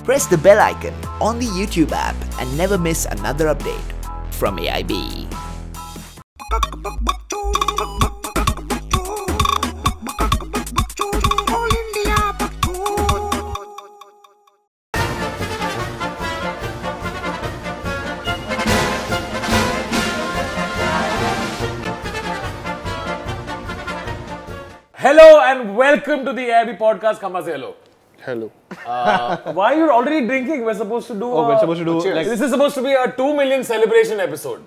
Press the bell icon on the YouTube app and never miss another update from AIB. Hello and welcome to the AIB podcast. Khamma se hello. Hello. Why are you already drinking? We're supposed to do. We're supposed to do. Like, This is supposed to be a 2 million celebration episode.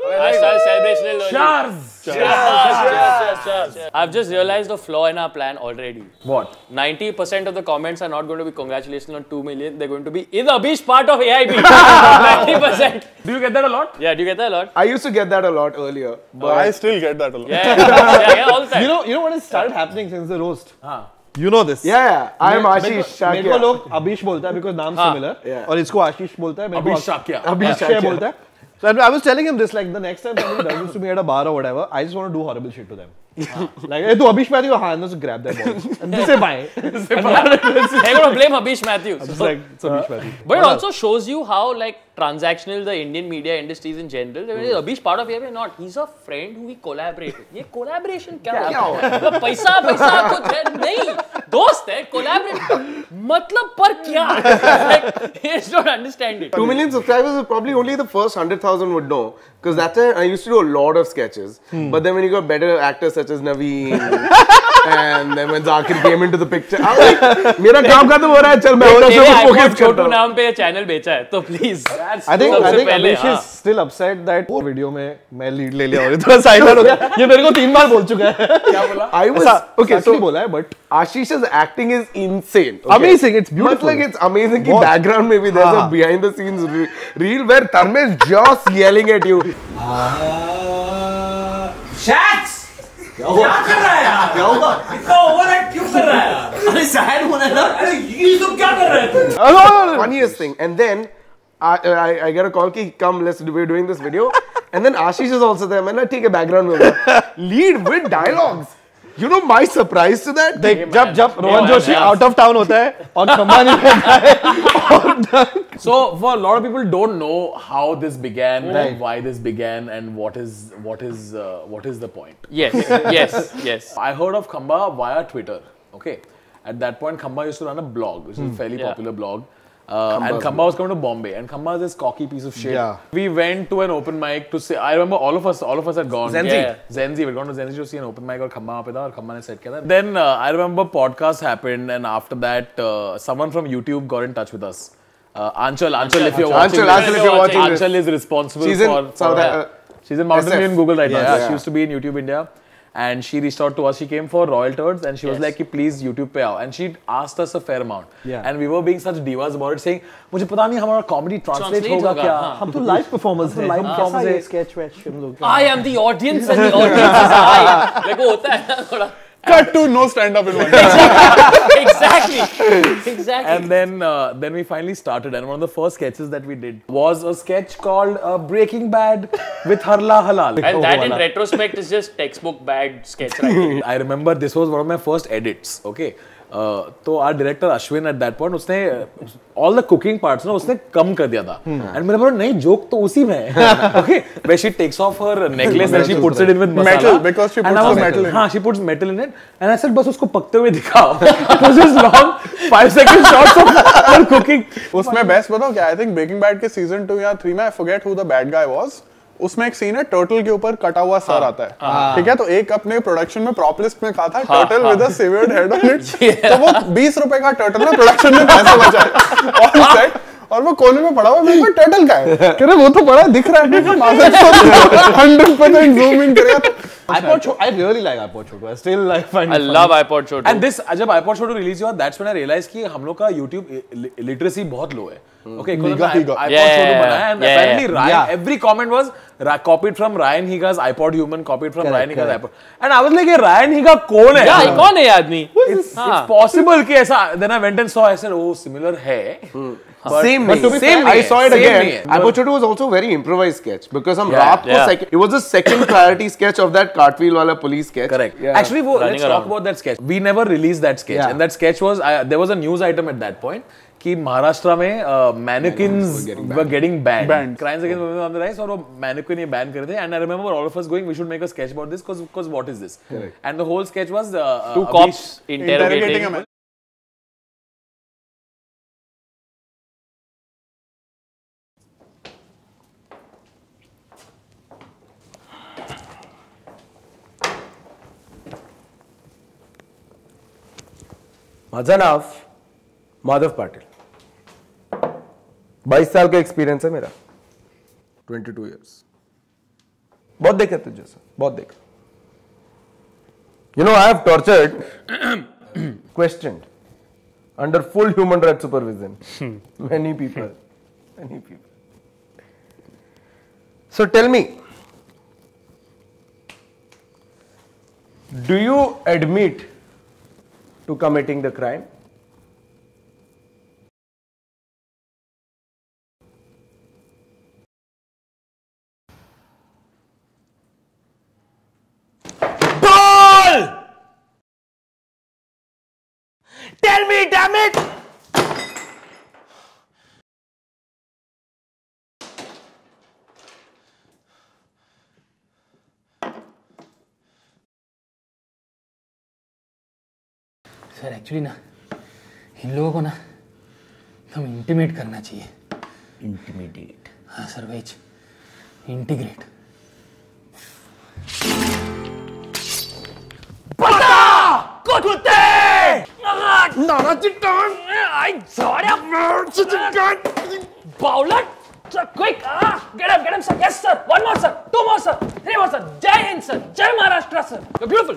Hashtag celebrational Cheers! Cheers. I've just realized a flaw in our plan already. What? 90% of the comments are not going to be congratulations on 2 million. They're going to be, is Abhish part of AIB? 90%. Do you get that a lot? Yeah, do you get that a lot? I used to get that a lot earlier, but I still get that a lot. Yeah, all the time. You know what has started happening since the roast? You know this. yeah, I am Ashish मेरे Shakya. को लोग अभीश बोलता है because नाम similar Yeah. और इसको आशीष बोलता है मेरे को Abhish Shakya. अभीश Shakya बोलता है. So I was telling him this, like the next time somebody does this to me at a bar or whatever, I just want to do horrible shit to them. Like, hey, tu Abhish Matthew, and just grab that ball and just say bye. They're going to blame Abhish Matthews. It's like it's Abhish Matthew. But it also shows you how transactional the Indian media industry is in general. Is Abhish part of AIB or not? He's a friend who we collaborate with. ये collaboration क्या होता है? मतलब पैसा कुछ है नहीं, दोस्त है, collaborate मतलब पर क्या? Like, you just don't understand it. 2 million subscribers is probably only the first 100,000 would know, because that time I used to do a lot of sketches. But then when you got better actors such as Naveen, and then when Zakir came into the picture, I was like, मेरा काम खत्म हो रहा है, चल मैं focus करता छोटू हूँ. नाम पे चैनल बेचा है, तो please. I think पहले, Abhish is still upset that वो वीडियो में मैं लीड ले लिया और थोड़ा साइड हो गया. ये मेरे को 3 बार बोल चुका है. क्या बोला? I was okay. So बोला है, but Ashish's acting is insane. Okay? Amazing, it's beautiful. But like it's amazing कि Watch. background maybe there's a behind the scenes reel where Dharmesh just yelling at you. Shacks क्या कर रहा है यार? क्या होगा? इतना ओवर एक्ट क्यों कर रहा है यार? अरे सैड होना है ना? अरे ये सब क्या कर रहे थे? Funniest thing. And then I get a call कि come, we're doing this video. And then Ashish is also there. मैंने ठीक है background में lead with dialogues. You know my surprise to that? देख जब Rohan Joshi out of town होता है और खम्बा नहीं रहता है. So for a lot of people don't know how this began, and why this began, and what is the point. Yes. I heard of Khamba via Twitter. Okay, at that point Khamba used to run a blog, which is a fairly popular blog. And Khamba was coming to Bombay, and Khamba is this cocky piece of shit. Yeah. We went to an open mic to say. I remember all of us had gone. Zenzi. Zenzi. We'd gone to Zenzi to see an open mic, और Khamba वहाँ पे था, और Khamba ने set किया था. Then I remember podcast happened, and after that, someone from YouTube got in touch with us. Anchal, if you're watching, Anchal, if you're watching this. Anchal is responsible She's in she's in Mountain View in Google right now. Yes, Yeah, yeah. she used to be in YouTube India. And she reached out to us. She came for Royal Turds, and she was like, please YouTube पे आओ. And she asked us a fair amount. Yeah. And we were being such divas about it, saying, मुझे पता नहीं हमारा comedy translate होगा क्या? हम तो लाइव परफॉर्मर्स हैं. हम कैसा ये sketch वैच हम लोग. I am the audience and the audience is I. like वो होता है ना थोड़ा. Cut to no stand up in one. Exactly. And then we finally started, and one of the first sketches that we did was a sketch called Breaking Bad with Harla Halal. And that in retrospect is just textbook bad sketch writing. I remember this was one of my first edits. Okay. तो our director Ashwin at that point उसने all the cooking parts ना उसने कम कर दिया था. And मेरा बोला नहीं joke तो उसी में है. Okay, where she takes off her necklace and she puts it in with masala. Metal, because she puts metal in. हाँ, she puts metal in it. And I said बस उसको पकते हुए दिखाओ. It was just long 5-second shots of her cooking. उसमें best बताओ क्या? I think Breaking Bad के season 2 या 3 में I forget who the bad guy was. उसमें एक सीन है टर्टल के ऊपर कटा हुआ सर आता है. ठीक है, तो एक अपने प्रोडक्शन में प्रॉप लिस्ट में कहा था turtle with a seaward head on it. तो वो 20 रुपए का टर्टल ना प्रोडक्शन में पैसे बचाए ऑन सेट, और वो कोने में पड़ा हुआ. मेरे को टर्टल का है, कह रहे वो तो बड़ा दिख रहा है. 100% जूम इन करेगा. iPod Chotu, I really like iPod Chotu. I still like find I love iPod Chotu. And this जब iPod Chotu release हुआ, that's when I realized कि हम लोग का YouTube literacy बहुत low है. Okay, because iPod Chotu बना है, and apparently Ryan, every comment was copied from Ryan Higa's iPod Human, copied from Ryan Higa's iPod. And I was like, ये Ryan Higa कौन है? Yeah, कौन है ये आदमी? It's possible कि ऐसा. Then I went and saw. I said, oh, similar है. But same but to be same fair, I saw it again. name. iPod Chotu was also very improvised sketch because हम Yeah, रात को it was the second clarity sketch of that cartwheel wala police sketch. Correct. Yeah. Actually, let's talk about that sketch. We never released that sketch, and that sketch was there was a news item at that point कि महाराष्ट्र में mannequins were getting banned. Crimes against women on the rise, और वो mannequin ये ban कर थे. And I remember all of us going, we should make a sketch about this because what is this? Correct. And the whole sketch was two cops interrogating a man. माझं नाव माधव पाटिल 22 साल का experience है मेरा 22 years बहुत देखा तुझे sir बहुत देखा You know I have tortured questioned under full human rights supervision many people so tell me do you admit to committing the crime? Ball! Tell me, damn it! Sir actually ना इन लोगों को ना हम intimate करना चाहिए Intimidate. हाँ sir वही integrate कुत्ते! नाना चिट्टान! I saw you! Bowler! Sir, quick! Get him, sir! Yes, sir! One more, sir! Two more, sir! Three more, sir! Jai Hind, sir! Jai Maharashtra, sir! You're beautiful!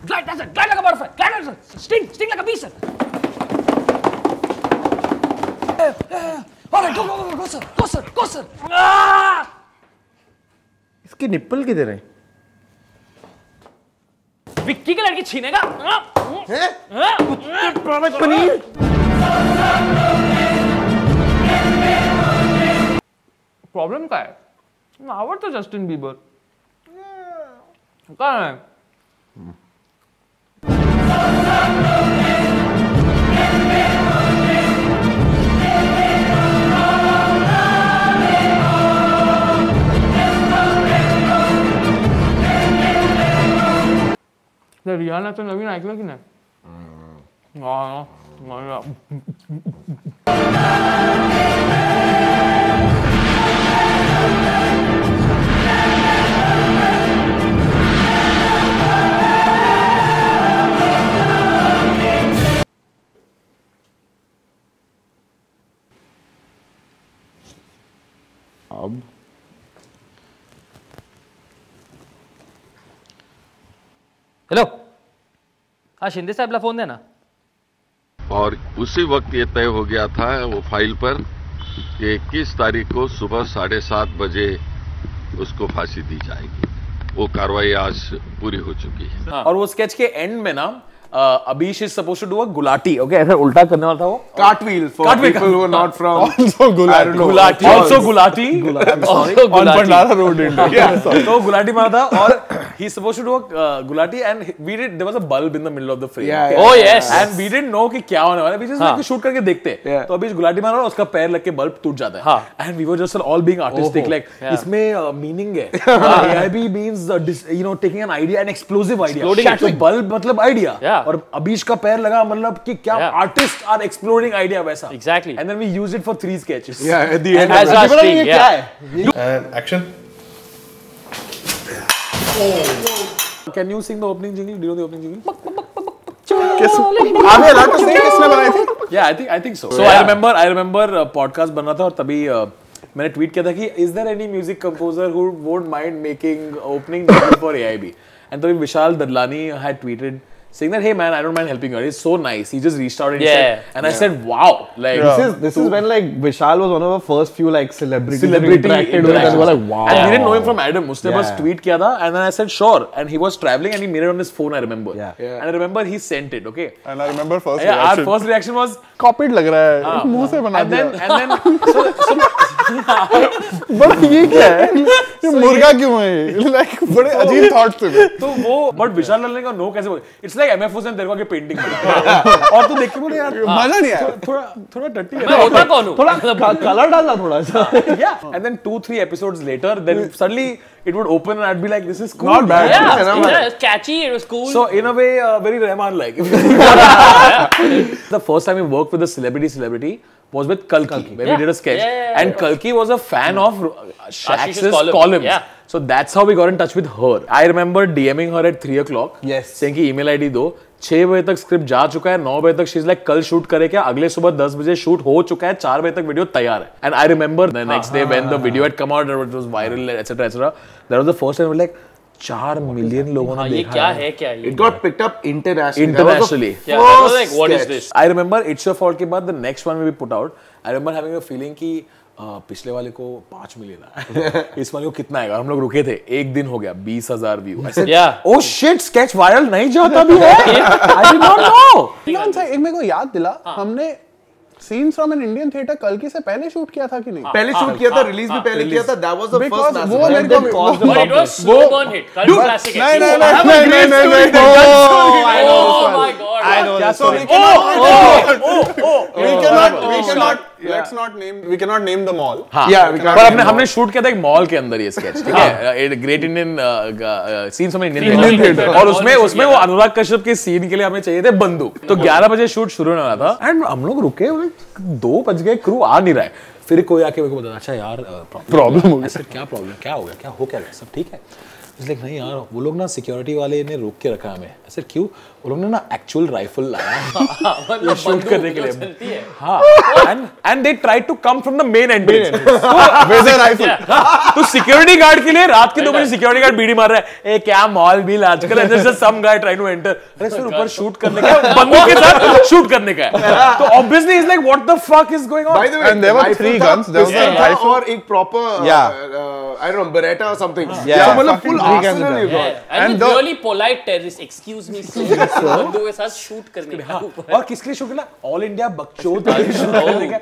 Glide, that's it! Glide like a butterfly! Glide like a sting like a bee, sir! All right, go, sir! इसकी nipple किधर है? विक्की की लड़की छीनेगा? Paneer problem काय आहे? आवडतं Justin Bieber काय नाही रियानाचं नवीन ऐकलं की नाही हेलो हाँ शिंदे साहबला फोन दे ना और उसी वक्त ये तय हो गया था वो फाइल पर कि 21 तारीख को सुबह 7:30 बजे उसको फांसी दी जाएगी। वो कार्रवाई आज पूरी हो चुकी है। और वो स्केच के एंड में ना Abish is supposed to do a gulati. Okay, ऐसा उल्टा करने वाला था वो. Cartwheel for people who are not from. Also gulati. Gulati. Also gulati. On Pandara Road, India. Yeah. So gulati मारा था और he's supposed to do a gulati and we did. There was a bulb in the middle of the frame. Yeah. Okay? Oh yes. And we didn't know कि क्या होने वाला है. We just like shoot करके देखते. तो Abish gulati मारा और उसका पैर लग के bulb टूट जाता है. And we were just all being artistic. Like इसमें meaning है. AIB means taking an idea, an explosive idea. तो bulb मतलब idea. और अबीश का पैर लगा मतलब कि क्या आर्टिस्ट आर एक्सप्लोरिंग आइडिया वैसा exactly and then we used it for 3 sketches at the end as our ये sting, क्या है Action. Can you sing the opening jingle do you know the opening jingle आगे allowed to sing किसने बनाई थी? या I think so I remember podcast बन रहा था और तभी मैंने ट्वीट किया था कि is there any music composer who won't mind making opening jingle for AIB and तभी Vishal Dadlani had tweeted saying that, hey man, I don't mind helping you. It's so nice. He just reached out and said, and I said, wow, like this is when like Vishal was one of our first few like celebrity interacted with, and we were like, wow. And we didn't know him from Adam. Usne bas tweet kiya tha, and then I said sure, and he was traveling and he made it on his phone. I remember. And I remember he sent it. Okay. And I remember our first reaction was copied लग रहा है मुंह से बना दिया. And then so बड़ा ये क्या है, ये मुर्गा क्यों है, लाइक बड़े अजीब थॉट्स थे। तो वो बट विशाल लाल ने कहा नो कैसे बोले, इट्स लाइक एमएफ हुसैन तेरे को आके पेंटिंग और तू देख के बोले यार मजा नहीं आया, थोड़ा टट्टी है, मैं होता कौन हूँ, थोड़ा कलर डालना थोड़ा सा। yeah and then 2-3 episodes later then suddenly it would open and I'd be like this is cool, Not bad. yeah, it's catchy, it was cool. so in a way very Rahman like the first time we worked with a celebrity was with Kalki where we did a sketch and Kalki was a fan of Shaq's columns. So that's how we got in touch with her. I remember DMing her at 3 o'clock saying कि email ID दो, 6 बजे तक script जा चुका है, 9 बजे तक she is like कल शूट करे क्या, अगले सुबह 10 बजे शूट हो चुका है, 4 बजे तक वीडियो तैयार है. And I remember the next day when the video had come out and it was viral etcetera etcetera, that was the first time like 4 million लोगों ने देखा. ये क्या है, क्या है? It got picked up internationally. Internationally. Yeah, that was like, what is this? I remember It's Your Fault के बाद the next one we put out, I remember having a feeling कि पिछले वाले को 5 मिलियन आया, इस वाले को कितना आएगा. हम लोग रुके थे, एक दिन हो गया 20,000 view. Oh shit, sketch viral नहीं जाता भी है. I did not know. एक मेरे को याद दिला, हमने scenes from an Indian theatre कल्कि से पहले शूट किया था कि नहीं? पहले शूट किया था, रिलीज भी पहले किया था. That was the Because first वो मेरे को But it was slow burn hit. Cult classic. नहीं Oh my god. I know. So let's not name them all. पर हमने शूट किया था एक मॉल के अंदर ये स्केच, ठीक है, great Indian scenes from Indian theatre, और उसमें वो अनुराग कश्यप के सीन के लिए हमें चाहिए थे बंदूक. तो 11 बजे शूट शुरू होने वाला था एंड हम लोग रुके, 2 बज गए, क्रू आ नहीं रहा है. फिर कोई आके मेरे को बताया, अच्छा यार प्रॉब्लम हो गया. सर क्या प्रॉब्लम, क्या हो गया, क्या हो क्या रहा है, सब ठीक है? लाइक नहीं यार, वो लोग ना सिक्योरिटी वाले ने रोक के रखा हमें. ऐसे क्यों? वो लोग ने ना एक्चुअल राइफल लाया शूट करने के लिए. हाँ, and they tried to come from the main entrance with a rifle. तो सिक्योरिटी गार्ड के लिए रात के 2 बजे सिक्योरिटी गार्ड बीड़ी मार रहा है, ए क्या मॉल भी आजकल, and just some guy trying to enter. अरे सर ऊपर शूट करने का है, बंदूक के साथ शूट करने का है. तो obviously is like what the fuck is going on. By the way, And there were 3 guns. There was a rifle और एक proper I don't know, Beretta or something. Yeah, मतलब full arsenal you got. And really polite terrorist, excuse me sir, बंदूक के साथ shoot करने का. और किसके लिए शूट करना? All India Bakchod and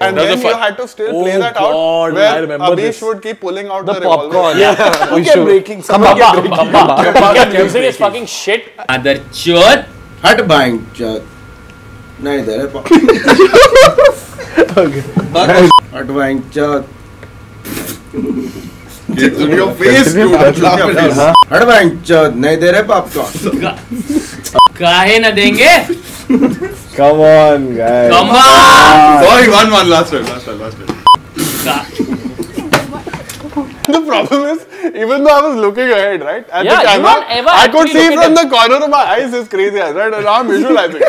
and then you had to still play that out. God, I where remember Abhi this. would keep pulling out the popcorn. revolver. We kept breaking some. Music is fucking shit. Other chut. हट बाइंग चत. नहीं दे रे. हट बाइंग चत. It's on your face, dude. हट बाइंग चत. नहीं दे रे पॉपकॉर्न. काहे न देंगे? Come on, guys. Come on. Sorry, one last time. The problem is, even though I was looking ahead, right, at the camera, I could see from the corner of my eyes this crazy eyes, right, and now I'm visualizing.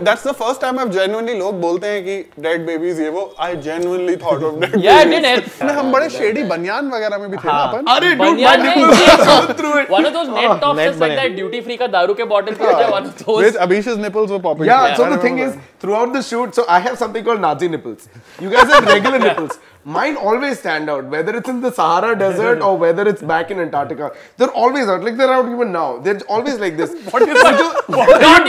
That's the first time I've genuinely लोग बोलते हैं कि dead babies ये वो, I genuinely thought of dead babies. Yeah, it did help. हम बड़े shady बनियान वगैरह में भी थे ना अपन. अरे dude, बनियान my में nipples go through it. One of those net tops just like that duty free का दारू के bottle पे होता है, one of those. With Abhish's nipples were popping. Yeah, so the thing is, throughout the shoot, so I have something called Nazi nipples. You guys have regular nipples. Mine always stand out, whether it's in the Sahara Desert or whether it's back in Antarctica. They're always out, like they're out even now. They're always like this. What are you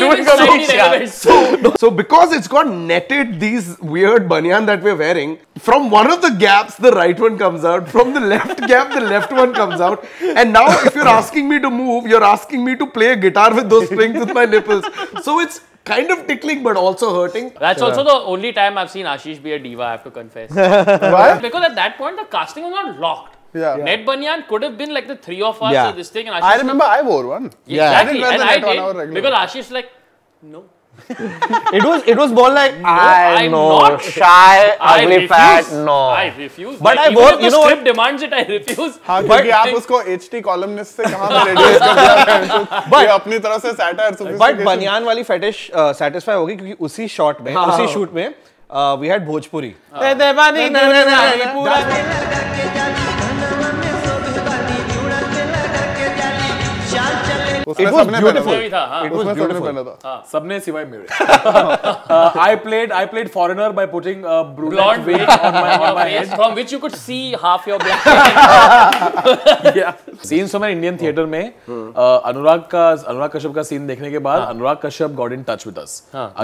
doing about it? So because it's got netted these weird banyan that we're wearing, from one of the gaps, the right one comes out. From the left gap, the left one comes out. And now if you're asking me to move, you're asking me to play a guitar with those strings with my nipples. So it's kind of tickling but also hurting. That's also the only time I've seen Ashish be a diva, I have to confess. Why? Because at that point the casting was not locked. Yeah. Net Banyan could have been like the 3 of us or this thing, and Ashish I remember I wore one. Exactly. I didn't wear and the I net on our did regular. because Ashish like no. It was more like I'm not shy, I ugly, refuse. fat. No. I refuse. But like, I even wore- if you the know script demands it, I refuse. हाँ, क्योंकि आप उसको HT columnist से कहाँ पे reduce कर दिया, ये अपनी तरह से satire बट sophistication. बनियान वाली फेटिश सेटिस्फाई होगी क्योंकि उसी शॉट में उसी शूट में वी हैड भोजपुरी. उसमें It was सबने beautiful. पहना था। हाँ, उसमें सबने पहना था। सबने सिवाय मेरे। I played foreigner by putting a blonde brunette wig wig on my face, head. from which you could see half your black. Yeah. Scenes from an Indian theater में अनुराग कश्यप का scene देखने के बाद Anurag Kashyap got in touch with us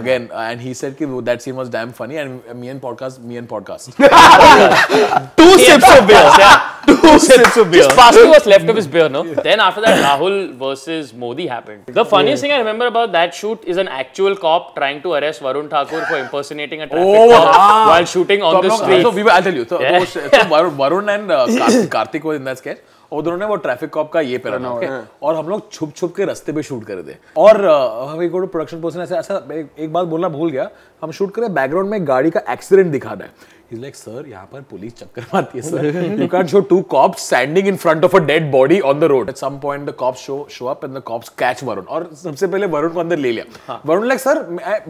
again and he said कि that scene was damn funny and me and podcast. Two sips of beer. Two sips of beer. Just passing what's left of his beer, no? Then after that, Rahul versus Modi happened. The funniest thing I remember about that shoot is an actual cop trying to arrest Varun Thakur for impersonating a traffic cop while shooting on the street. So I'll tell you. So Varun and Karthik was in that sketch. और दोनों ने वो traffic corp का ये पहना okay और हम लोग छुप के रास्ते पे शूट कर रहे थे और हमें को प्रोडक्शन पर्सन ऐसा एक बात बोलना भूल गया हम शूट कर रहे बैकग्राउंड में गाड़ी का एक्सीडेंट दिखाना है He's like, sir, यहाँ पर पुलिस चक्कर मारती है sir. You can't show two cops standing in front of a dead body on the road. At some point, the cops show up and the cops catch Varun. और सबसे पहले वरुण को अंदर ले लिया. Varun like, sir,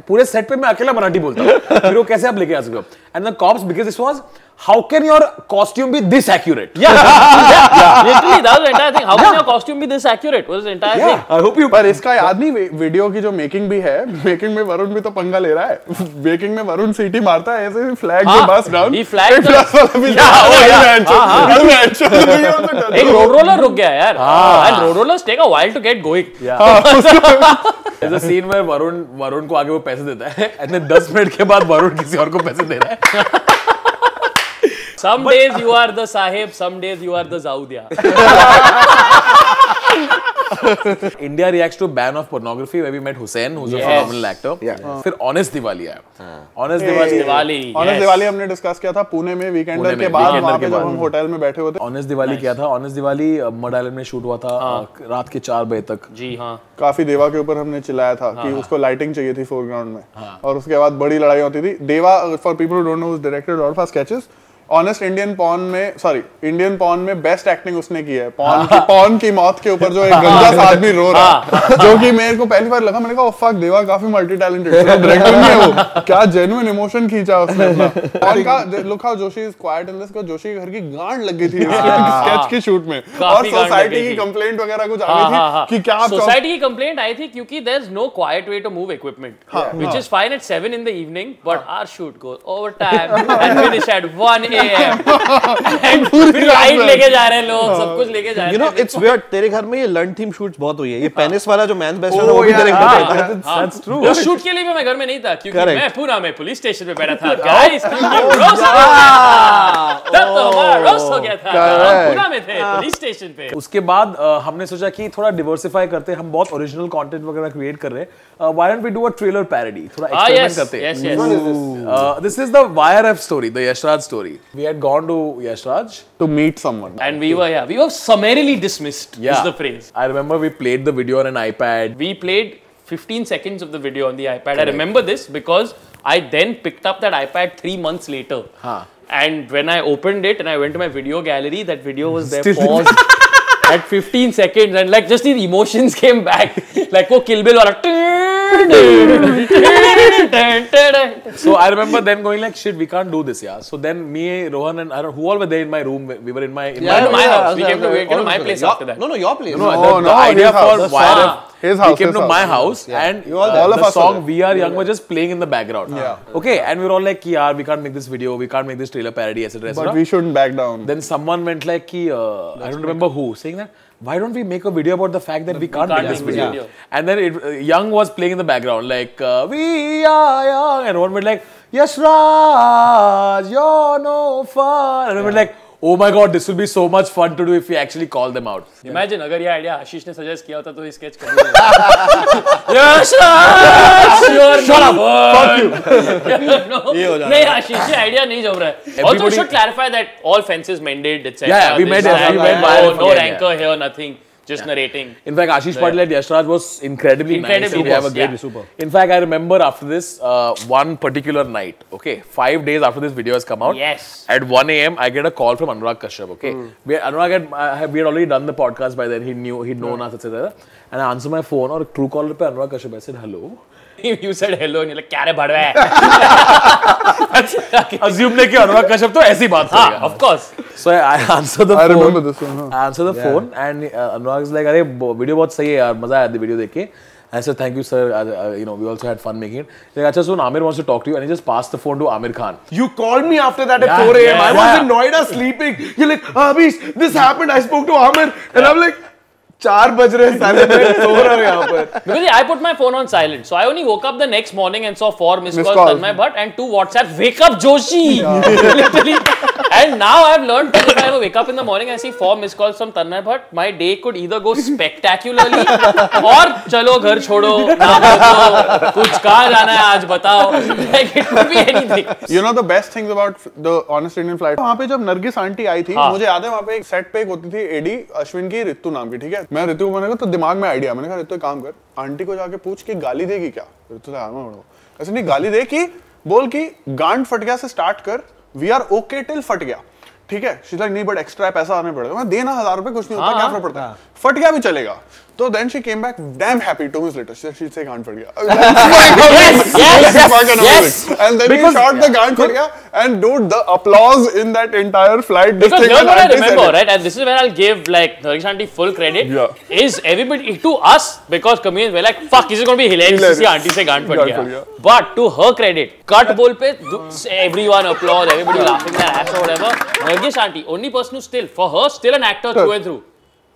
पूरे set पे मैं अकेला मराठी बोलता हूँ. फिर वो कैसे आप लेके आ सकते हो? And the cops, because this was, how can your costume be this accurate? Literally, that was the entire thing. How can your costume be this accurate? Was the entire thing. I hope you. पर इसका याद नहीं video की जो making भी है making में वरुण भी तो पंगा ले रहा है मेकिंग में वरुण सीटी मारता है ऐसे फ्लैग के पास डाउन He flagged the... एक रोड रोलर रुक गया यार and road rollers take a while to get going. There's a scene where Varun को आगे वो पैसे देता है and then 10 मिनट के बाद वरुण किसी और को पैसे दे रहा है Some days you are the Sahib, some days you are the Zaudia. India reacts to ban of pornography where we met Hussain, who's a phenomenal actor. फिर Honest Diwali आया. Honest Diwali हमने डिस्कस किया था पुणे में Weekender के बाद वहाँ पे जब हम होटल में बैठे हुए थे. Honest Diwali किया था. Honest Diwali मड आइलैंड में शूट हुआ था रात के 4 बजे तक. जी हाँ. काफी देवा के ऊपर हमने चिल्लाया था कि उसको लाइटिंग चाहिए थी फोरग्राउंड में और उसके बाद बड़ी लड़ाई होती थी. देवा for people who don't know is directed lot of sketches. Honest Indian porn में बेस्ट एक्टिंग उसने की है. पॉर्न की मौत के ऊपर जो एक गंजा सा आदमी रो रहा है जो कि मेरे को पहली बार लगा मैंने कहा फक देवा काफी मल्टी टैलेंटेड डायरेक्टर नहीं है वो क्या जेन्युइन इमोशन खींचा उसने अपना. पॉर्न का look how Joshi is quite in this को जोशी के घर की गांड लग गई थी स्केच की शूट में और सोसाइटी की कंप्लेंट वगैरह कुछ आ गई थी कि क्या आप सोसाइटी की कंप्लेंट आई थी क्योंकि there is no quiet way to move equipment which is fine at 7 in the evening but our shoot goes overtime and finish at 1 AM फिर लाइट लेके जा रहे हैं लोग सब कुछ लेके जा रहे हैं. You know it's weird तेरे घर में ये लंड थीम शूट्स बहुत हुई है. ये पेनिस वाला जो मैन बेस्ट है वो भी तेरे घर पे था. That's true. उस शूट के लिए भी मैं घर में नहीं था क्योंकि मैं पुणे में पुलिस स्टेशन पे बैठा था. गाइस तब तो हमारा रोस्ट हो गया था. पुणे में थे पुलिस स्टेशन पे. उसके बाद हमने सोचा कि थोड़ा डिवर्सिफाई करते हम बहुत ओरिजिनल कंटेंट वगैरह क्रिएट कर रहे हैं. Why don't we do a trailer parody? थोड़ा एक्सपेरिमेंट करते हैं. This is the YRF story, the Yashraj story. We had gone to Yashraj to meet someone and we were summarily dismissed is the phrase. I remember we played the video on an iPad. We played 15 seconds of the video on the iPad. I remember this because I then picked up that iPad 3 months later. And when I opened it and I went to my video gallery, that video was there paused at 15 seconds and like just the emotions came back. Like wo Kill Bill wala. So I remember then going like shit we can't do this yeah. So then me, Rohan and I don't know who all were there in my room. We were in my house. We came to my place after that. No, your place. The idea for YRF his house. We came to my house and all of the song We Are Young was just playing in the background. Okay, and we were all like, "Yeah, we can't make this video, we can't make this trailer parody, etc." But we shouldn't back down. Then someone went like, I don't remember who, saying that, why don't we make a video about the fact that we can't make this video? And then Young was playing in the background like, We Are Young, and one went like, Yes, Raj, you're no fun, and we were like, oh my god, this will be so much fun to do if we actually call them out. Imagine अगर ये idea आशीष ने suggest किया होता तो ये sketch कर देगा. Yes, shut up. Fuck you. नहीं आशीष ये आइडिया नहीं जम रहा है. Also we should clarify that all fences mended etc. Yeah, we made no rancor here, nothing. Just narrating. In fact, Ashish Patil at Yashraj was incredibly nice. We have a great super. In fact, I remember after this one particular night, okay, 5 days after this video has come out, at 1 AM, I get a call from Anurag Kashyap, okay. We had already done the podcast by then, he'd known us, etc. And I answer my phone, or true caller pe Anurag Kashyap, I said, hello. You said hello and you're like, क्या रे भड़वे? assume कि अनुराग कश्यप तो ऐसी बात करेगा. Of course. So I answer the phone. I remember this one. I answer the phone and Anurag is like, अरे video बहुत सही है यार, मजा आया वीडियो देख के. I said, thank you sir, you know, we also had fun making it. He's like, अच्छा so Amir wants to talk to you, and he just passed the phone to Amir Khan. You called me after that at 4 a.m. I was in Noida sleeping. You're like, Abhish, this happened. I spoke to Amir, and I'm like, 4 बज रहे हैं, साले मैं सो रहा हूँ यहाँ पर. Because I put my phone on silent, so I only woke up the next morning and saw 4 missed calls Tanmay Bhatt and 2 WhatsApp. Wake up, Joshi! Literally. And now I've learned that if I wake up in the morning and I see 4 missed calls from Tanmay Bhatt, my day could either go spectacularly or चलो घर छोड़ो, ना बोलो, कुछ कहाँ जाना है आज बताओ. Like it could be anything. You know the best things about the Honest Indian flight. वहाँ पे जब नरगिस आंटी आई थी, मुझे याद है वहाँ पे एक सेट पे एक होती थी एडी अश्विन की, रितु नाम की, ठीक है. मैं रितु को मैंने कहा तो दिमाग में आइडिया, मैंने कहा रितु एक काम कर, आंटी को जाके पूछ कि गाली देगी क्या. रितु से ऐसे नहीं, गाली दे कि बोल कि गांड फट गया से स्टार्ट कर, वी आर ओके टिल फट गया, ठीक है. शी लाइक नहीं बट एक्स्ट्रा पैसा आने पड़ेगा. मैं देना 1000 रुपए कुछ नहीं होता, क्या फर्क पड़ता है, फट गया भी चलेगा. तो then she came back damn happy 2 minutes later. She said गांड फट गया. Yes. And then we shot the गांड फट गया, and dude the applause in that entire flight. Because here's what I remember, right? And this is where I'll give like Nargis aunty full credit. Yeah. Is everybody to us because comedians were like, fuck, this is going to be hilarious to see aunty से गांड फट गया. But to her credit, cut बोल पे everyone applaud, everybody laughing their ass or whatever. Nargis aunty, only person who still, for her, still an actor through and through.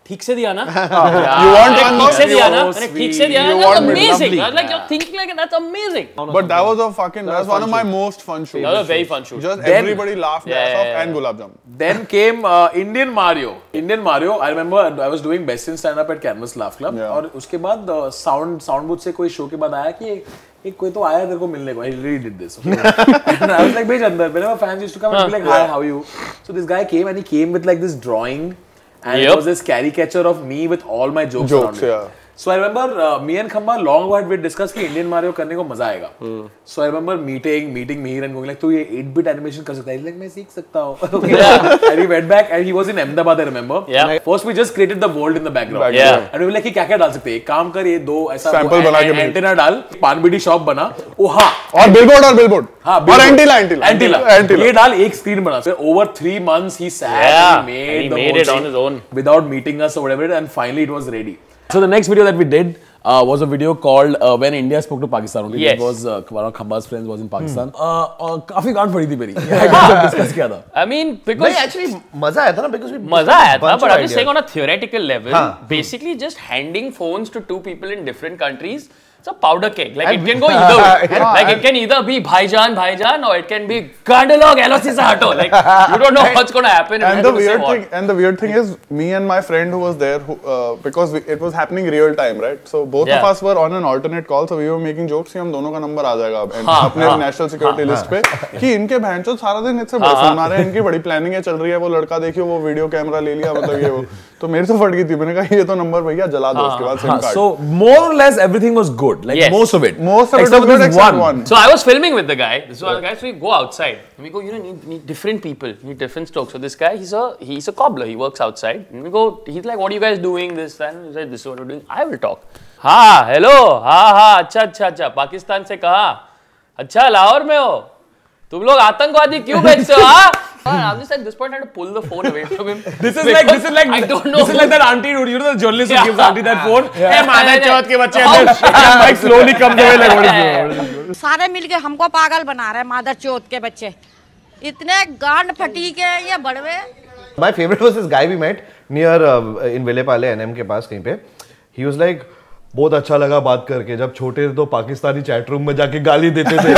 ठीक से दिया ना? You want one more? ठीक से दिया ना? ठीक से दिया ना? That's amazing. Like you're thinking like that's amazing. But that was a fucking, that's one of my most fun shoots. That was a very fun shoot. Just everybody laughed their ass off and gulab jamun. Then came Indian Mario. Indian Mario. I remember I was doing best in stand up at Canvas Laugh Club. और उसके बाद sound booth से कोई show के बाद आया कि एक कोई तो आया तेरे को मिलने को. I really did this. And I was like भेज अंदर. Whenever fans used to come and be like, hi, how are you? So this guy came and he came with like this drawing. And it was this caricature of me with all my jokes around it. Yeah. So I remember me and Khamba long ago we discussed कि Indian Mario करने को मजा आएगा. So I remember meeting Mihir and going like तू ये 8-bit animation कर सकता है. He's like मैं सीख सकता हूँ. And we went back and he was in Ahmedabad, I remember. Yeah. Like, first we just created the world in the background. Yeah. And we were like कि क्या डाल सकते हैं. एक काम कर ये 2 ऐसा sample बना के एंटीना डाल, पान बीड़ी शॉप बना. ओ हाँ. और बिलबोर्ड. हाँ. और एंटीला. ये डाल एक स्क्रीन बना. So over 3 months he sat and he made it on his own without meeting us or whatever, and finally it was ready. So the next video that we did was a video called When India Spoke to Pakistan. Yes. It was one of Khamba's friends was in Pakistan. काफी गांड पड़ी थी मेरी. Discuss किया था. I mean because actually मजा आया था ना, because मजा आया था, but I'm just saying on a theoretical level, basically just handing phones to 2 people in different countries. It's a powder keg. Like it can go either way. Like it can either be Bhaijan, or it can be Gandalog, LOC se hato. Like you don't know what's going to happen. And the weird thing is, me and my friend who was there, because it was happening real time, right? So both of us were on an alternate call, so we were making jokes कि हम दोनों का number आ जाएगा अब अपने national security list पे कि इनके बहनचोद सारा दिन इससे बड़े फोन आ रहे हैं, इनकी बड़ी प्लानिंग है चल रही है, वो लड़का देखियो वो वीडियो कैमरा ले लिया, मतलब ये वो. तो मेरे से फट गई थी. मैंने कहा ये तो नंबर भैया जला दो, उसके बाद SIM card. So more or less everything was good. Like most of it was good except one. So I was filming with the guy. This is one of the guys. So we go outside and we go, you know, need different people, need different strokes. So this guy, he's a cobbler. He works outside. And we go. He's like, what are you guys doing? This and he said, this is what we're doing. I will talk. हाँ, hello. हाँ, अच्छा. पाकिस्तान से कहाँ? अच्छा, लाहौर में हो. तुम लोग आतंकवादी क्यों भेजते हो? हाँ? I'm just at this point trying to pull the phone away from him. This is like I don't know. This is like that auntie dude, you know, the journalist who gives auntie that phone. Hey, माना चौथ के बच्चे अंदर. Mike slowly comes away like what is this? सारे मिलके हमको पागल बना रहे हैं मादर चौथ के बच्चे. इतने गांड फटी के ये बड़वे. My favorite was this guy we met near in Vilepale NM के पास कहीं पे. He was like, बहुत अच्छा लगा बात करके. जब छोटे थे तो पाकिस्तानी चैट रूम में जाके गाली देते थे.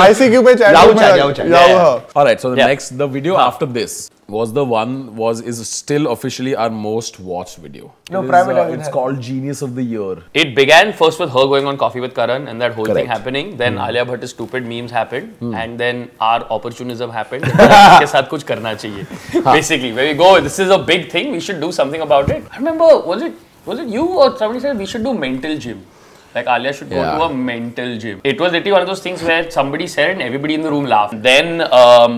ICQ पे चैट रूम में. Alright, so the video after this is still officially our most watched video. It's called Genius of the Year. It began first with her going on Coffee with Karan and that whole thing happening. Then Alia Bhatt's stupid memes happened, and then our opportunism happened. के साथ कुछ करना चाहिए. Basically, where we go, this is a big thing. We should do something about it. I remember, was it you or somebody said we should do mental gym? Like Alia should go to a mental gym. It was literally one of those things where somebody said and everybody in the room laughed. Then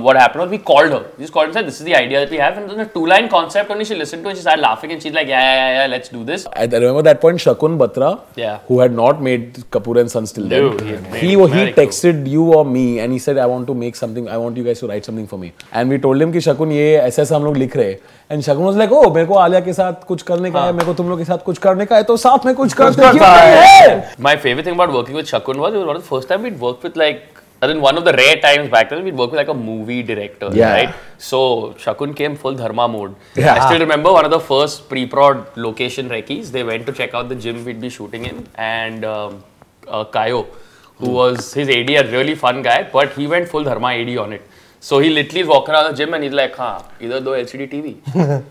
what happened was we called her. We just called her and said, this is the idea that we have. And it was a 2-line concept only. She listened to it and she started laughing and she's like, yeah, let's do this. I remember that point, Shakun Batra, who had not made Kapoor and Sons till then, he texted you or me and he said, I want to make something, I want you guys to write something for me. And we told him कि Shakun ये ऐसा हम लोग लिख रहे हैं. And Shakun was like, oh, मेरे को आलिया के साथ कुछ करने का है, मेरे को तुम लोग के साथ कुछ करने का है, तो साथ में कुछ करते हैं. My favorite thing about working with Shakun was it was one of the first time we'd worked with like, I think one of the rare times back then we'd work with like a movie director, right? So Shakun came full dharma mode. I still remember one of the first pre-prod location recce's. They went to check out the gym we'd be shooting in, and Kayo, who was his AD, a really fun guy, but he went full dharma AD on it. So he literally is walking around the gym and he's like, either do LCD TV,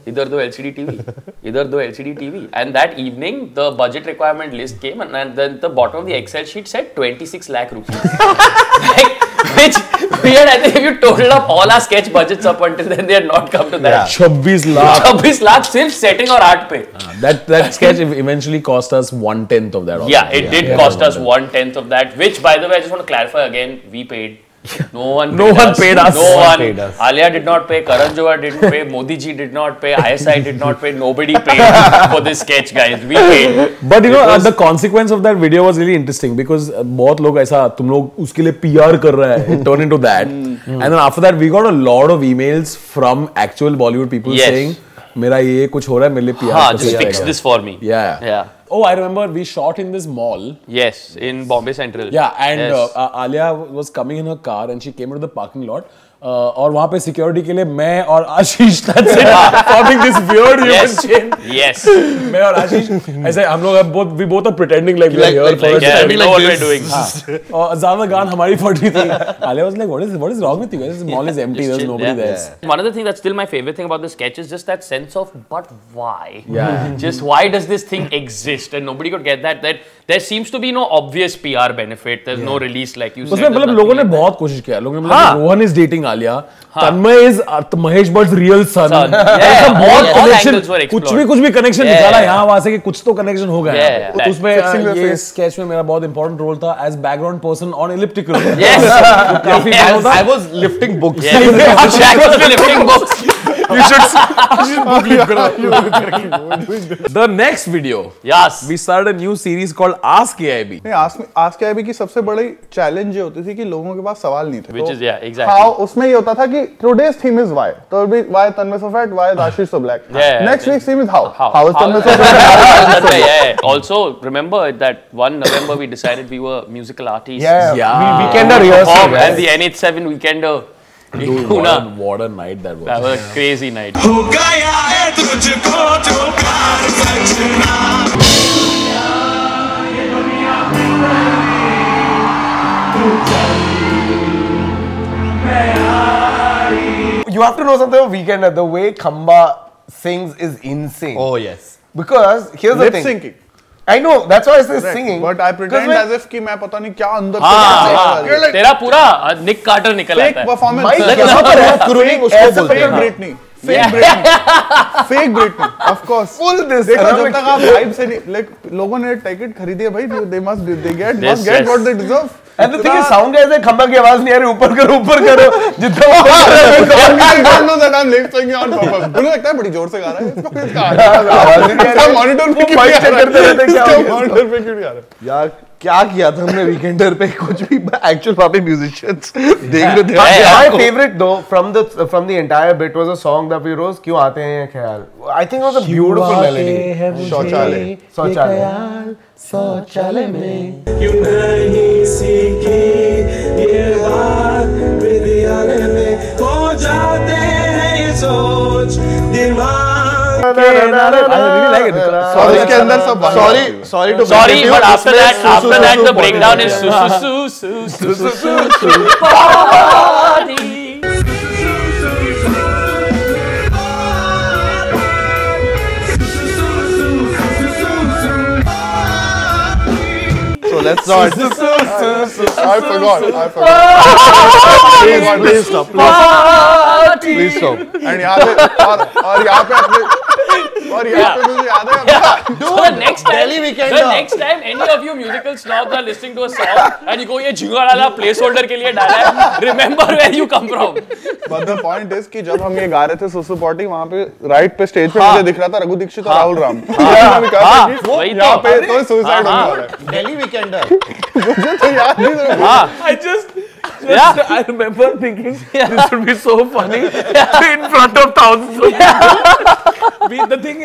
either do LCD TV, either do LCD TV. And that evening, the budget requirement list came and then the bottom of the Excel sheet said 26 lakh rupees. Like, which we had, I think if you totaled up all our sketch budgets up until then, they had not come to that. 26 lakh. 26 lakh सिर्फ setting और art पे. That sketch eventually cost us 1/10 of that. Yeah, it did cost us 1/10 of that, which by the way, I just want to clarify again, we paid. No one paid us. No one. Alia did not pay. Karan Johar didn't pay. Modi ji did not pay. ISI did not pay. Nobody paid for this sketch, guys. We paid. But you know, the consequence of that video was really interesting because बहुत लोग ऐसा तुम लोग उसके लिए PR कर रहा है. It turned into that. And then after that, we got a lot of emails from actual Bollywood people saying, मेरा ये कुछ हो रहा है मेरे लिए PR. Just fix this for me. Yeah. Oh, I remember we shot in this mall. Yes, in Bombay Central. Yeah, and Alia was coming in her car and she came into the parking lot. और वहाँ पे security के लिए मैं और आशीष forming this weird human chain. Yes. मैं और आशीष ऐसे हम लोग we both are pretending like we are here for we know what we're doing. और ज़्यादा गान हमारी पड़ी थी. Alia was like, what is wrong with you guys? This mall is empty. There's nobody there. One of the things that's still my favorite thing about the sketch is just that sense of, but why? Yeah. Just why does this thing exist? And nobody could get that there seems to be no obvious PR benefit. There's no release like you said. उसमें मतलब लोगों ने बहुत कोशिश किया. लोगों ने मतलब Rohan is dating Alia. Tanmay is Mahesh Bhatt's real son. All angles were explored. कुछ भी connection निकाला यहाँ वहाँ से कि कुछ तो connection हो गया. तो उसमें ये sketch में मेरा बहुत important role था as background person on elliptical. Yes. I was lifting books. Jack was lifting books. You should book The next video. Yes. We started a new series called Ask AIB. Ask AIB की सबसे बड़ी challenge ये होती थी कि लोगों के पास सवाल नहीं थे. Which is exactly. How उसमें ये होता था कि today's theme is why. तो why Tanmay so fat? Why is Ashish so black? Next week's theme is how. How is Tanmay so fat? Also remember that 1 November we decided we were musical artists. Weekender rehearsal. And the NH7 Weekender. Dude, what a night that was. That was a crazy night. You have to know something about Weekender. The way Khamba sings is insane. Oh yes. Because here's the thing. Lip-syncing. I know, that's why I say singing. But I pretend as if कि मैं पता नहीं क्या अंदर से तेरा पूरा Nick Carter निकल आता है. Fake performance. यहाँ पर है crooning उसको बोलते हैं. Britney. Fake Britney. Of course. Full this. देखो जब तक आप vibe से नहीं, like लोगों ने ticket खरीदी है भाई, they must get what they deserve. And the thing is, sound guys है खंबा की आवाज नहीं आ रही, ऊपर करो जितना I don't know that I'm lip-syncing on purpose. मुझे लगता है बड़ी जोर से गा रहा है. आवाज नहीं आ रही. मॉनिटर पे क्यों माइक चेक करते रहते क्या मॉनिटर पे क्यों गा रहा है यार. क्या किया था हमने वीकेंडर पे कुछ भी एक्चुअल वहाँ पे musicians देख रहे थे. My favorite though from the entire bit was a song that we wrote. क्यों आते हैं ये ख्याल. I think it was a beautiful melody. शौचालय में क्यों नहीं सीखी ये बात विद्यालय में हो जाते हैं ये सोच दिमाग. I really like it. Sorry, but after that the breakdown is su party. So let's not. I forgot. Please stop. Please stop. And यहाँ पे और यहाँ पे अपने और यहाँ पे मुझे याद है So the next time any of you musical snobs are listening to a song and you go ये झिंगा डाला placeholder के लिए डाला है, remember where you come from. But the point is कि जब हम ये गा रहे थे सुसु पॉटी वहाँ पे राइट पे स्टेज पे मुझे दिख रहा था रघु दीक्षित और राहुल राम। यहाँ पे तो सुसाइड होने वाला है। दिल्ली वीकेंडर। मुझे तो याद नहीं था। I remember thinking this would be so funny in front of thousands of people. The thing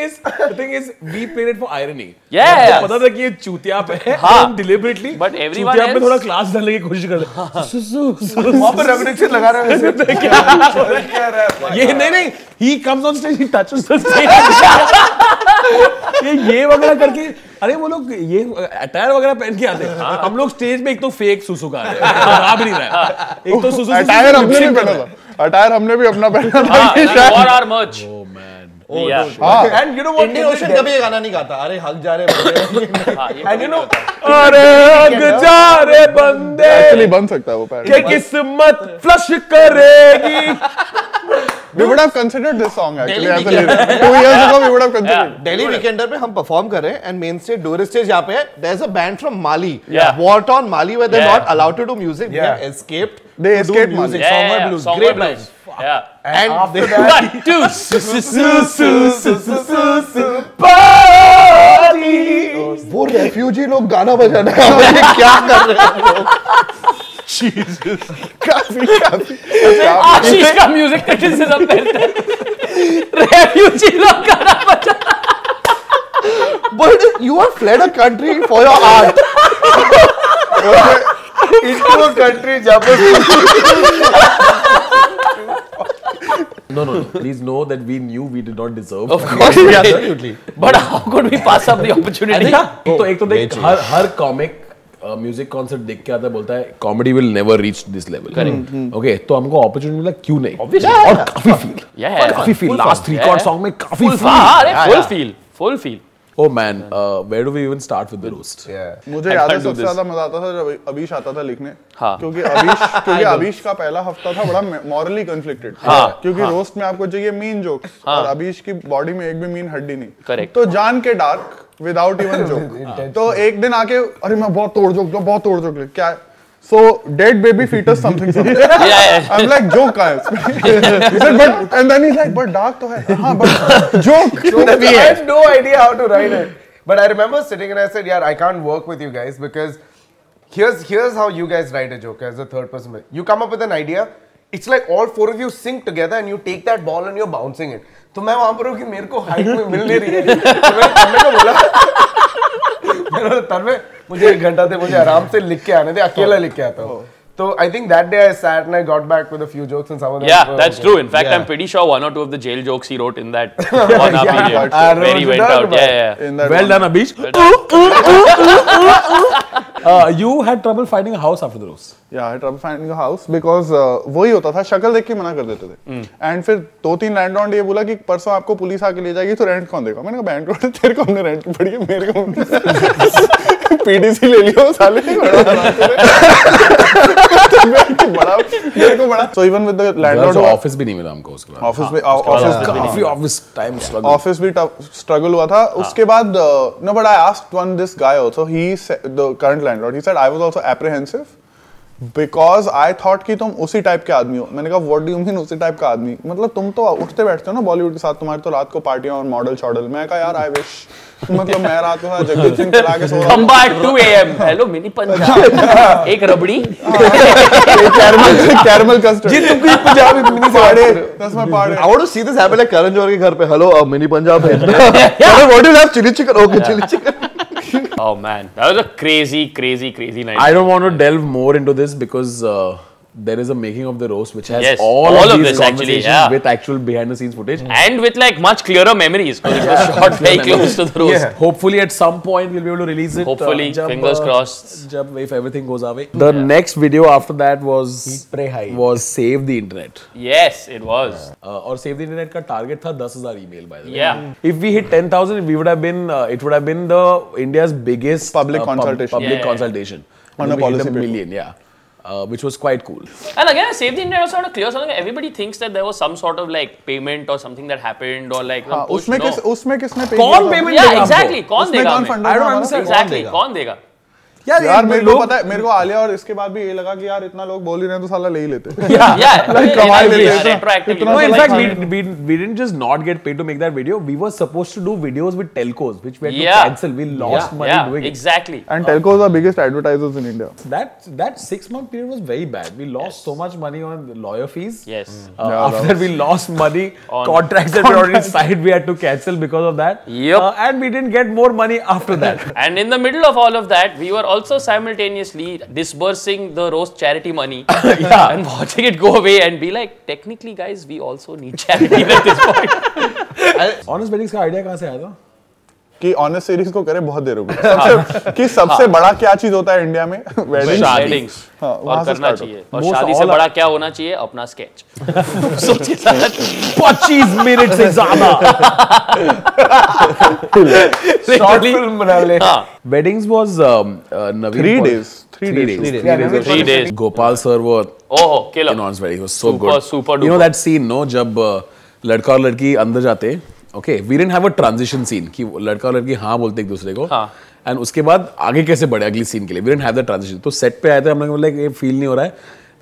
is, we played it for irony. Yeah. पता था कि ये चूतिया पे है, हम deliberately. But everyone चूतिया पे else थोड़ा क्लास डालने की कोशिश कर रहे। वहाँ पर रघु दीक्षित लगा रहा है। ये नहीं, he comes on stage, he touches the stage. ये वगैरह करके, अरे वो लोग ये अटायर वगैरह पहन के आते हैं। हम लोग स्टेज में एक तो फेक सुसु गा रहे हैं, गा भी नहीं रहा है। एक तो सुसु अटायर हमने भी पहना था। अटायर हमने भी अपना पहना था। for our merch. And you know what? Indian ocean कभी ये गाना नहीं गाता। अरे हक जा रहे बंदे। And you know, अरे हक जा रहे बंदे एक्चुअली बन सकता है वो पैर। कि किस्मत फ्लश करेगी। We would have considered this song actually as a lyric. 2 years ago we would have considered. Delhi Weekender पे हम परफॉर्म कर रहे हैं and main stage tourist stage यहाँ पे है. There's a band from Mali. War on Mali where they're not allowed to do music. They have escaped. They escaped music. Mali. Songware blues. Great blues. Yeah. And after they वो refugee लोग गाना बजाना है क्या कर रहे हैं लोग काफी आशीष का म्यूजिक क्रिटिसिज्म करते हैं रेफ्यूजी लोग गाना बजाना but you have fled a country for your art into a country जहाँ पर No. Please know that we knew we did not deserve. Of course, absolutely. But how could we pass up the opportunity? एक तो देख हर comic music concert देख के आता है बोलता है comedy will never reach this level. Okay तो हमको अपॉर्चुनिटी मिला क्यों नहीं? और काफी फील लास्ट 3 chord सॉन्ग में काफी full feel Oh man, where do we even start with the roast? मुझे याद है सबसे ज्यादा मजा आता था जब अभीश आता था लिखने। क्योंकि अभीश का पहला हफ्ता था बड़ा मॉरली कन्फ्लिक्टेड। क्योंकि रोस्ट में आपको चाहिए मीन जोक्स और अभीश की बॉडी में एक भी मीन हड्डी नहीं। तो जान के डार्क विदाउट इवन जोक। तो एक दिन आके अरे मैं बहुत तोड़ जोक क्या है? So dead baby fetus something. I'm like joke का है। He said but and then he's like but dark तो है। हाँ but joke I had no idea how to write it. But I remember sitting and I said, "Yeah, I can't work with you guys because here's how you guys write a joke as a third person. You come up with an idea. It's like all 4 of you sync together and you take that ball and you're bouncing it. तो मैं वहाँ पर हूँ कि मेरे को height में मिल नहीं रही है। तो मैंने तन्मय को बोला तन्मय मुझे 1 घंटा थे मुझे आराम से लिख के आने थे अकेला लिख के आता हूँ। So I think that day I sat and I got back with a few jokes and some of them. Yeah, that's true. In fact, I'm pretty sure 1 or 2 of the jail jokes he wrote in that 1 hour period where he went out. Well done, Abhish. You had trouble finding a house after the roast. Yeah, I had trouble finding a house because वही होता था शक्ल देख के मना कर देते थे। And फिर 2-3 लैंडलॉर्ड ये बोला कि परसों आपको पुलिस आके ले जाएगी तो रेंट कौन देगा? मैंने कहा बैंक रोड तेरे को हमने रेंट की पड़ी है मेरे को पीडीसी ले लियो साले बड़ा So even with the landlord office भी नहीं मिला हमको उसके बाद। ऑफिस भी स्ट्रगल हुआ था उसके बाद no but I asked this guy also he said the current landlord he said I was also apprehensive because I thought कि तुम उसी टाइप के आदमी हो। मैंने कहा what do you mean उसी टाइप का आदमी? मतलब तुम तो उठते बैठते हो ना बॉलीवुड के साथ तुम्हारी तो रात को पार्टियां और मॉडल शॉडल। मैं कहा यार I wish मतलब मैं रात को जगदीप सिंह चला के सो रहा हूं। Come by 2 AM. Hello mini Punjab एक रबड़ी कैरमल कस्टर्ड जी तुमको पंजाबी मिनी पाड़े 10 में पाड़े। I want to see this happen like Karan Johar के घर पे हेलो मिनी पंजाब है what do you have chili chicken okay chili chicken Oh man, that was a crazy night. I don't want to delve more into this because there is a making of the roast which has all of these conversations with actual behind the scenes footage and with like much clearer memories because it was shot very close to the roast. Hopefully at some point we'll be able to release it. Hopefully, fingers crossed. If everything goes our way. The next video after that was Save the Internet. Yes, it was. और Save the Internet का target था 10,000 email by the way. Yeah. If we hit 10,000, we would have been it would have been the India's biggest public consultation. Consultation. On a policy million, which was quite cool. And again, Save the Internet was sort of clear something. Everybody thinks that there was some sort of like payment or something that happened or like some push. उसमें किसने pay कौन payment Yeah, देगा exactly. कौन देगा? I don't understand. Exactly. कौन देगा? यार मेरे को पता है, मेरे को आलिया और इसके बाद भी ये लगा कि यार इतना लोग बोल ही रहे हैं तो साला ले ही लेते। Like कमाई लेते retroactively. No, in fact, we didn't just not get paid to make that video. We were supposed to do videos with telcos, which we had to cancel. We lost money doing it. Exactly. And telcos are biggest advertisers in India. That 6-month period was very bad. We lost so much money on lawyer fees. Yes. After that, we lost money. Contracts that we already signed, we had to cancel because of that. Yep. And we didn't get more money after that. And in the middle of all of that, we were also simultaneously disbursing the roast charity money and watching it go away and be like, technically guys, we also need charity at this point. Honest Weddings का idea कहाँ से आया था? कि honest series को करे बहुत देर हो गई कि सबसे बड़ा क्या चीज होता है इंडिया में वेडिंग्स और करना चाहिए और शादी से बड़ा क्या होना चाहिए अपना स्केच सोचिए 25 मिनट से ज्यादा शॉर्ट फिल्म बना ले weddings was Naveen 3 days Gopal sir were killer Honest Weddings was so good super you know that scene no जब लड़का और लड़की अंदर जाते Okay, we didn't have a transition scene कि लड़का और लड़की हाँ बोलते एक दूसरे को and उसके बाद आगे कैसे बढ़े अगली सीन के लिए we didn't have that transition तो सेट पे आए थे हमने बोला ये फील नहीं हो रहा है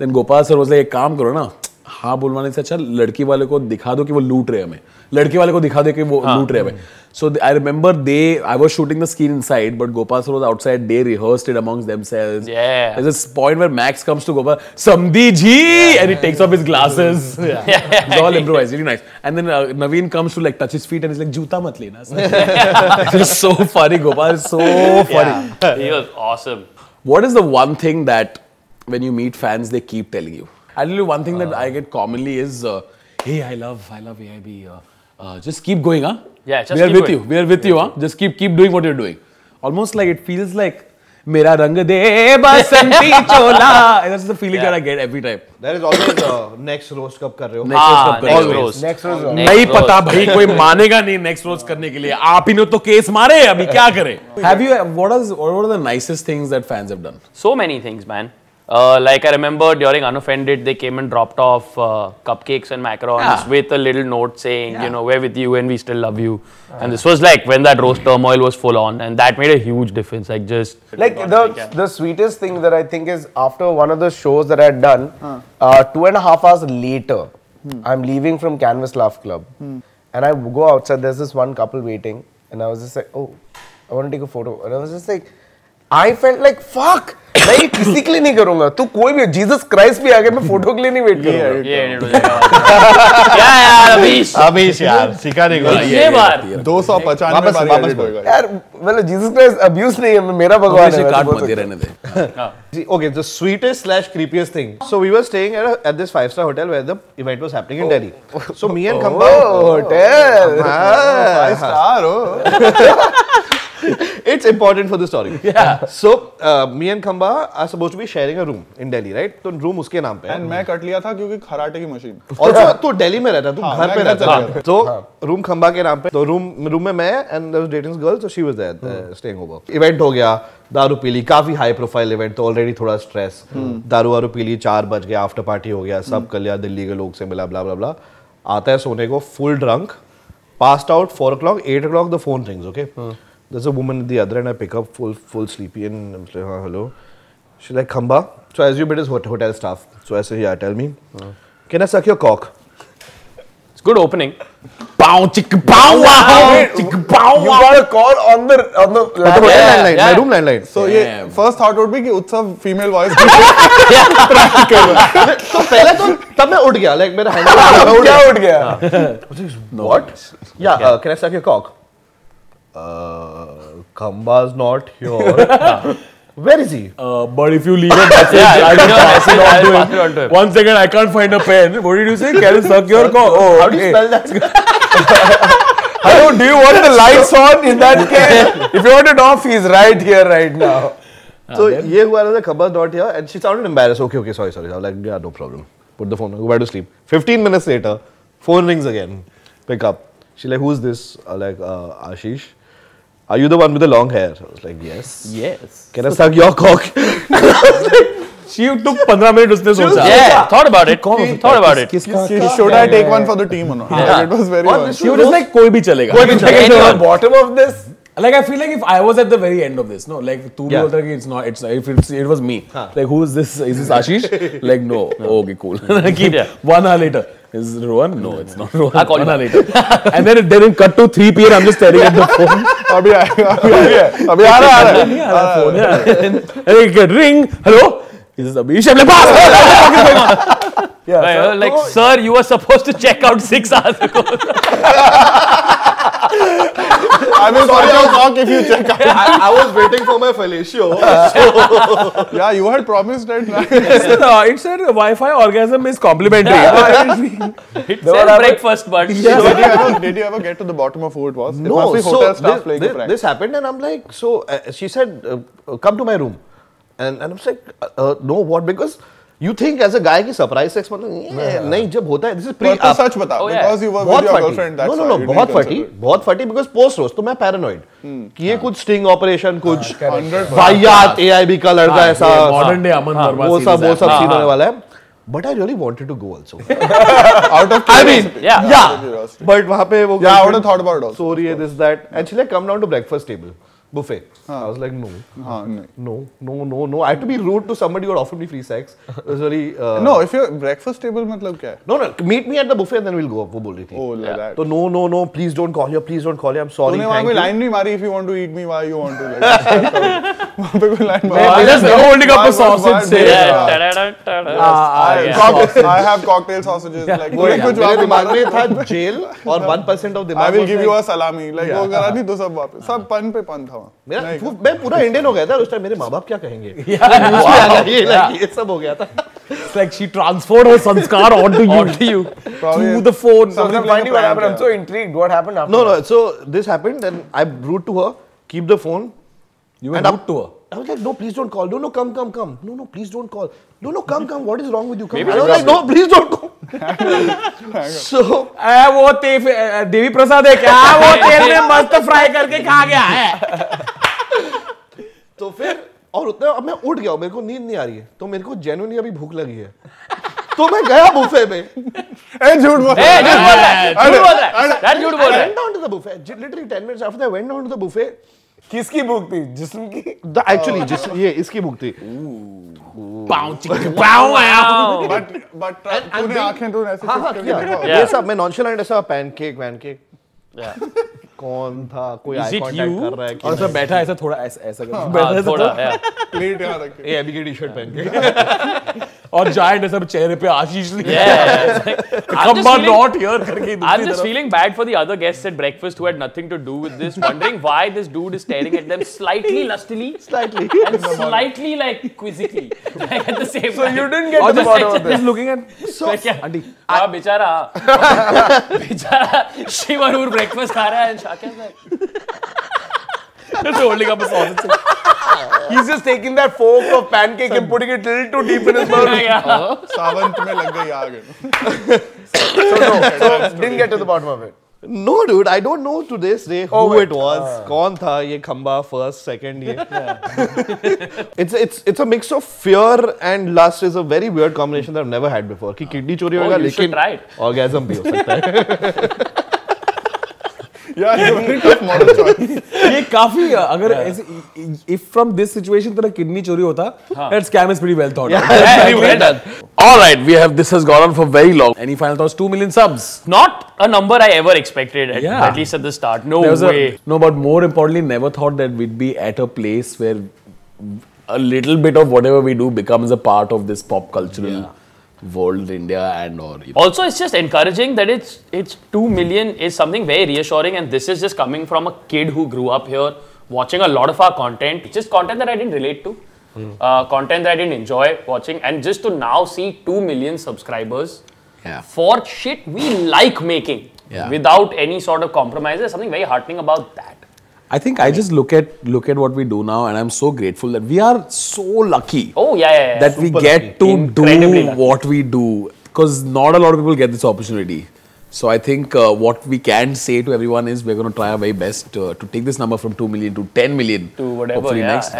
then गोपाल सर बोले एक काम करो ना हाँ बोलवाने से अच्छा लड़की वाले को दिखा दो कि वो लूट रहे हमें लड़के वाले को दिखा दो कि वो लूट रहे हमें so I remember I was shooting the scene inside but Gopal sir was outside they rehearsed it amongst themselves there's this point where Max comes to Gopal Samdhi ji and he takes off his glasses it's all improvised really nice and then Naveen comes to like touch his feet and he's like juta mat lena it was so funny Gopal is so funny he was awesome what is the one thing that when you meet fans they keep telling you I'll tell you one thing that I get commonly is hey I love AIB just keep going huh yeah just we are with you huh just keep doing what you're doing almost like it feels like mera rang de basanti chola that's the feeling that I get every time there is always next roast kab kar rahe ho next roast nahi pata bhai koi manega nahi next roast karne ke liye aap hi ne to case mare abhi kya kare have you what are the nicest things that fans have done so many things man like I remember during Unoffended, they came and dropped off cupcakes and macarons with a little note saying, you know, we're with you and we still love you. And this was like when that roast turmoil was full on, and that made a huge difference. Like just like the sweetest thing that I think is after one of the shows that I had done, 2.5 hours later, I'm leaving from Canvas Laugh Club, and I go outside. There's this one couple waiting, and I was just like, oh, I want to take a photo, and I was just like. I felt like fuck. मैं ये किसी के लिए नहीं करूँगा. तू कोई भी जीसस क्राइस्ट भी आगे मैं फोटो के लिए नहीं वेट करूँगा. क्या यार अभीश यार सिखाने को ये बात 295 बार वापस होएगा यार मतलब जीसस क्राइस्ट अब्यूज नहीं है मेरा भगवान है. काट मत रहने दे. Okay, the sweetest / creepiest thing. So we were staying at this 5-star hotel where the event was happening in Delhi. So me and Khamba hotel 5-star It's important for the story. Yeah. So me and Khamba are supposed to be sharing a room in Delhi, right? तो room उसके नाम पे है. And मैं cut लिया था क्योंकि खराटे की मशीन. Also तू दिल्ली में रहता, तू घर पे रहता. तो room खंबा के नाम पे. तो room में मैं and there was dating girl, so she was there staying over. Event हो गया, दारू पी ली, काफी high profile event, तो already थोड़ा stress. दारू वारू पी ली, 4 बज गया, after party हो गया, सब कर लिया, दिल्ली के लोग से मिला, blah blah blah. आता है सोने को, full drunk, passed out 4 o'clock, 8 o'clock the phone rings, okay? There's a woman at the other end. I pick up full sleepy and I'm like, hello. She's like, Khamba. So I assume it is hotel staff. So I say, yeah, tell me. Can I suck your cock? It's good opening. Pow chick pow wow chick pow wow. You got a call on the landline, my room landline. So ये first thought would be कि उत्सव female voice. तो पहले तो तब मैं उठ गया, like मेरा हैंडल क्या उठ गया? What? Yeah, can I suck your cock? Khamba's not here. Where is he? But if you leave a message, I will pass it on to him. 1 second, I can't find a pen. What did you say? Can you suck your cock? Oh, how do you spell that? Hello, do you want the lights on in that case? If you want it off, he's right here, right now. So ये हुआ था Khamba's not here, and she sounded embarrassed. Okay, sorry. I was like, yeah, no problem. Put the phone on, go back to sleep. 15 minutes later, phone rings again. Pick up. She's like, who's this? I'm like, Ashish. Are you the one with the long hair? I was like, yes. Yes. Can I suck your cock? She took 15 minutes उसने सोचा. Yeah, thought about it. Thought about it. Should I take one for the team or not? It was very funny. She was just like कोई भी चलेगा. Bottom of this. Like I feel like if I was at the very end of this, no, like तू भी बोलता कि it's not, if it was me, like who is this? Is this Ashish? Like no, okay, cool. Keep 1 hour later. Is it Rohan? No, it's not Rohan. I'll call 1 hour later. And then it didn't cut to 3 p.m. I'm just staring at the phone. अभी आ रहा है. Phone. And it get ring. Hello. This is Abhi. I'm like, what is going on? Like, sir, you were supposed to check out 6 hours ago. I will call you back if you check out. I was waiting for my fellatio. Yeah, you had promised that. It said Wi-Fi orgasm is complimentary. It said breakfast, but Did you ever get to the bottom of who it was? No, it must be hotel staff playing a prank. this happened and I'm like, so she said, come to my room. And I was like, no, what? Because you think as a guy कि surprise sex मतलब नहीं जब होता है this is pre. तो सच बता because you were with your girlfriend. That's no, बहुत फटी because post रोज तो मैं paranoid कि ये कुछ sting operation कुछ वाहियात AIB का लड़का ऐसा modern day Aman Verma वो सब सीन होने वाला है. But I really wanted to go also. Out of curiosity. Yeah. But वहाँ पे वो I would have thought about it also. Sorry, this that. And she like come down to breakfast table. Buffet. I was like, no. No. I had to be rude to somebody who had offered me free sex. It was very. No, if you're breakfast table, मतलब क्या है? No. Meet me at the buffet and then we'll go up. वो बोल रही थी. Oh, like that. So no. Please don't call here. I'm sorry. तूने वहाँ कोई line नहीं मारी if you want to eat me, why you want to like? वहाँ पे कोई line मारी. Just holding up a sausage. I have cocktail sausages. Like मेरे दिमाग में था jail और 1% of दिमाग. I will give you a salami. Like वो करा नहीं तो सब वापस. सब पन पे पन था. मैं पूरा इंडियन हो गया था उस टाइम. मेरे माँ बाप क्या कहेंगे ये सब हो गया था. It's like she transferred her sanskar onto you through the phone. I'm so intrigued. What happened after? No. So this happened and I rude to her. Keep the phone. You were rude to her. I was like, no, please don't call. No, come. No, please don't call. No, come. What is wrong with you? Come. I was like, no, please don't call. So वो देवी प्रसाद है क्या? वो तेल में मस्त fry करके खा गया है. तो फिर और उतना अब मैं उठ गया. मेरे को नींद नहीं आ रही है तो मेरे को जेन्युइनली अभी भूख लगी है. तो मैं गया बुफे में. झूठ बोल रहा है. I went down to the buffet. Literally 10 minutes after I went down to the buffet. किसकी भूख थी? जिस्म की? Actually, ये इसकी भूख थी. But तूने आँखें तो ऐसे ये सब मैं नॉनशलेंट ऐसा पैनकेक कौन था कोई आई कांटेक्ट कर रहा है और सब बैठा ऐसा थोड़ा ऐसा थोड़ा प्लेट यहाँ रख के एबी की टी-शर्ट पहन के और जायंट ऐसा चेहरे पे आशीष लिखा है. Kamba not here करके. I'm just feeling bad for the other guests at breakfast who had nothing to do with this, wondering why this dude is staring at them slightly lustily, and slightly like quizzically, like at the same time. So you didn't get to the bottom of this. Just looking at auntie. बेचारा शिवरूर breakfast खा रहा है and Shakir like Just holding up a sausage. He's just taking that fork of pancake and putting it a little too deep in his mouth. Sawant में लग गई आग. So didn't get to the bottom of it. No, dude, I don't know to this day who it was. कौन था ये खंबा first, second ये. It's a mix of fear and lust is a very weird combination that I've never had before. कि kidney चोरी होगा लेकिन orgasm भी हो सकता है. Yeah, it's a very tough moral choice. ये काफी अगर if from this situation तेरा किडनी चोरी होता, that scam is pretty well thought. very well done. All right, this has gone on for very long. Any final thoughts? 2 million subs. Not a number I ever expected at least at the start. No way. But more importantly, never thought that we'd be at a place where a little bit of whatever we do becomes a part of this pop cultural world, India and or. Also, it's just encouraging that it's 2 million is something very reassuring, and this is just coming from a kid who grew up here, watching a lot of our content. It's just content that I didn't relate to, content that I didn't enjoy watching, and just to now see 2 million subscribers for shit we like making without any sort of compromise. There's something very heartening about that. I think I just look at what we do now, and I'm so grateful that we are so lucky. Oh yeah. That we get to do what we do, because not a lot of people get this opportunity. So I think what we can say to everyone is we're going to try our very best to take this number from 2 million to 10 million. To whatever, hopefully next.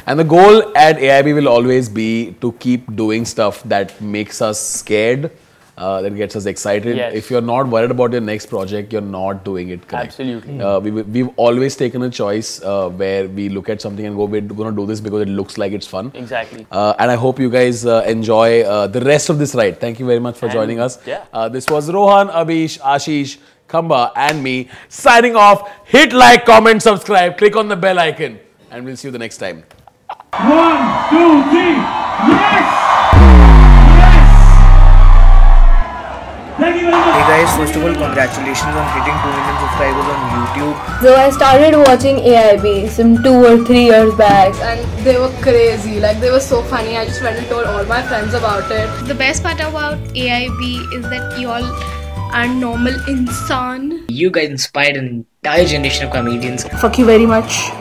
And the goal at AIB will always be to keep doing stuff that makes us scared, that gets us excited. Yes. If you're not worried about your next project, you're not doing it correct. Absolutely. We've always taken a choice where we look at something and go, we're going to do this because it looks like it's fun. Exactly. And I hope you guys enjoy the rest of this ride. Thank you very much for joining us. Yeah. This was Rohan, Abhish, Ashish, Khamba and me signing off. Hit like, comment, subscribe, click on the bell icon and we'll see you the next time. 1, 2, 3, yes! Thank you very much. Hey guys, first of all, congratulations on hitting 2 million subscribers on YouTube. So I started watching AIB some 2 or 3 years back and they were crazy, like they were so funny. I just went and told all my friends about it. The best part about AIB is that you all are normal insan. You guys inspired an entire generation of comedians. Fuck you very much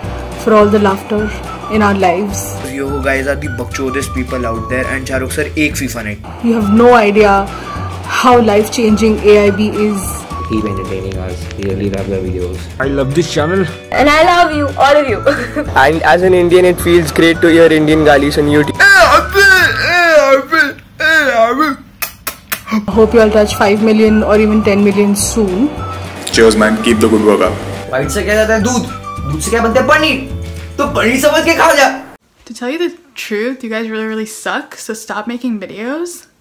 for all the laughter in our lives. You guys are the bakchodest people out there and Shahrukh sir, ek FIFA nahi. You have no idea how life-changing AIB is. Keep entertaining us. We really love the videos. I love this channel. And I love you, all of you. And as an Indian, it feels great to hear Indian galis on YouTube. I hope you all touch 5 million or even 10 million soon. Cheers man, keep the good work up. White से क्या जाता है दूध, दूध से क्या बनता है पनीर, तो पनीर समझ के खाओ जा. To tell you the truth, you guys really suck, so stop making videos.